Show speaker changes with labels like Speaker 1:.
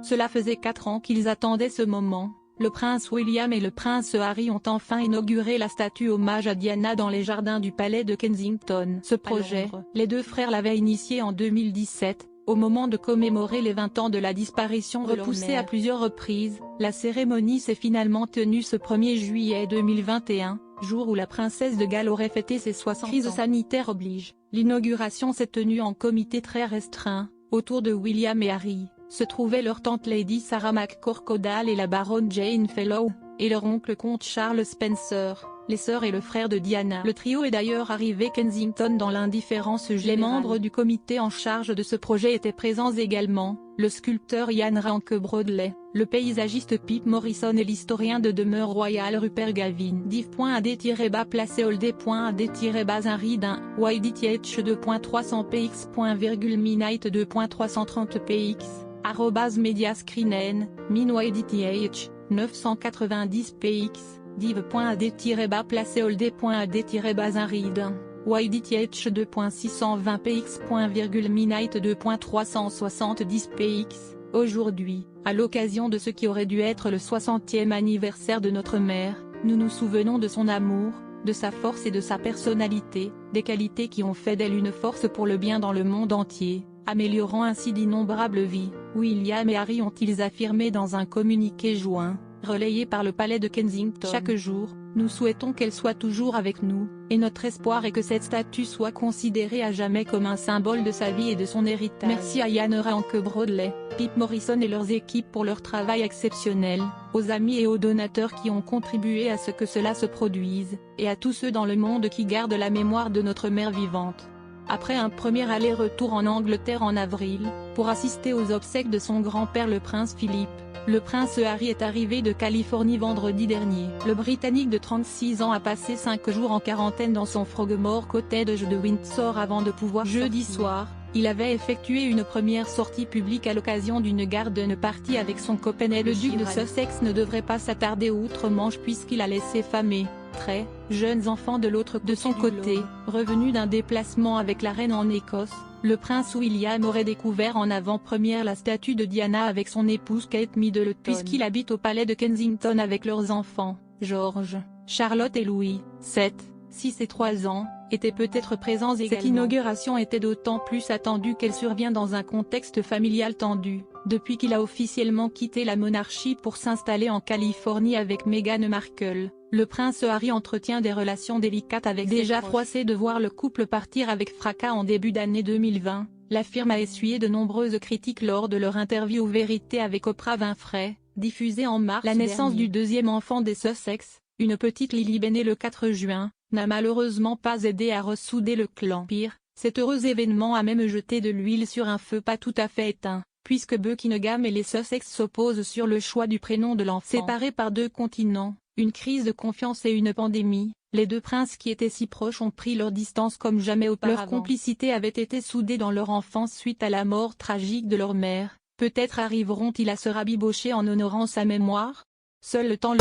Speaker 1: Cela faisait 4 ans qu'ils attendaient ce moment. Le prince William et le prince Harry ont enfin inauguré la statue hommage à Diana dans les jardins du palais de Kensington. Ce projet, les deux frères l'avaient initié en 2017, au moment de commémorer les 20 ans de la disparition de leur mère. Repoussée à plusieurs reprises, la cérémonie s'est finalement tenue ce 1er juillet 2021, jour où la princesse de Galles aurait fêté ses 60 ans. Crise sanitaire oblige, l'inauguration s'est tenue en comité très restreint, autour de William et Harry. Se trouvaient leur tante Lady Sarah McCorquodale et la baronne Jane Fellow, et leur oncle comte Charles Spencer, les sœurs et le frère de Diana. Le trio est d'ailleurs arrivé Kensington dans l'indifférence générale. Les membres du comité en charge de ce projet étaient présents également, le sculpteur Ian Ranke Broadley, le paysagiste Pip Morrison et l'historien de demeure royale Rupert Gavin. div.ad-placé-oldé.ad-bazin-read 1, YDTH 2.300px.midnight 2.330px, @mediascreen min YDTH, 990px, div.ad-placé-oldé.ad-bazin-read 1. YDTH 2.620px.midnight 2.370px. Aujourd'hui, à l'occasion de ce qui aurait dû être le 60e anniversaire de notre mère, nous nous souvenons de son amour, de sa force et de sa personnalité, des qualités qui ont fait d'elle une force pour le bien dans le monde entier, améliorant ainsi d'innombrables vies. William et Harry ont-ils affirmé dans un communiqué joint, relayé par le palais de Kensington. Chaque jour, nous souhaitons qu'elle soit toujours avec nous, et notre espoir est que cette statue soit considérée à jamais comme un symbole de sa vie et de son héritage. Merci à Ian Ranke Broadley, Pip Morrison et leurs équipes pour leur travail exceptionnel, aux amis et aux donateurs qui ont contribué à ce que cela se produise, et à tous ceux dans le monde qui gardent la mémoire de notre mère vivante. Après un premier aller-retour en Angleterre en avril, pour assister aux obsèques de son grand-père le prince Philippe, le prince Harry est arrivé de Californie vendredi dernier. Le Britannique de 36 ans a passé 5 jours en quarantaine dans son Frogmore Cottage de Windsor avant de pouvoir jeudi soir. Il avait effectué une première sortie publique à l'occasion d'une garden party avec son copain et le duc de Sussex ne devrait pas s'attarder outre-Manche puisqu'il a laissé femme et très jeunes enfants de l'autre. De son côté, revenu d'un déplacement avec la reine en Écosse, le prince William aurait découvert en avant-première la statue de Diana avec son épouse Kate Middleton. Puisqu'il habite au palais de Kensington avec leurs enfants, George, Charlotte et Louis, 7, 6 et 3 ans, étaient peut-être présents également. Cette inauguration était d'autant plus attendue qu'elle survient dans un contexte familial tendu, depuis qu'il a officiellement quitté la monarchie pour s'installer en Californie avec Meghan Markle. Le prince Harry entretient des relations délicates avec déjà froissé de voir le couple partir avec fracas en début d'année 2020, la firme a essuyé de nombreuses critiques lors de leur interview Vérité avec Oprah Winfrey, diffusée en mars dernier. La naissance du deuxième enfant des Sussex, une petite Lily née le 4 juin, n'a malheureusement pas aidé à ressouder le clan. Pire, cet heureux événement a même jeté de l'huile sur un feu pas tout à fait éteint, puisque Buckingham et les Sussex s'opposent sur le choix du prénom de l'enfant. Séparés par 2 continents, une crise de confiance et une pandémie, les 2 princes qui étaient si proches ont pris leur distance comme jamais auparavant. Leur complicité avait été soudée dans leur enfance suite à la mort tragique de leur mère. Peut-être arriveront-ils à se rabibocher en honorant sa mémoire? Seul le temps le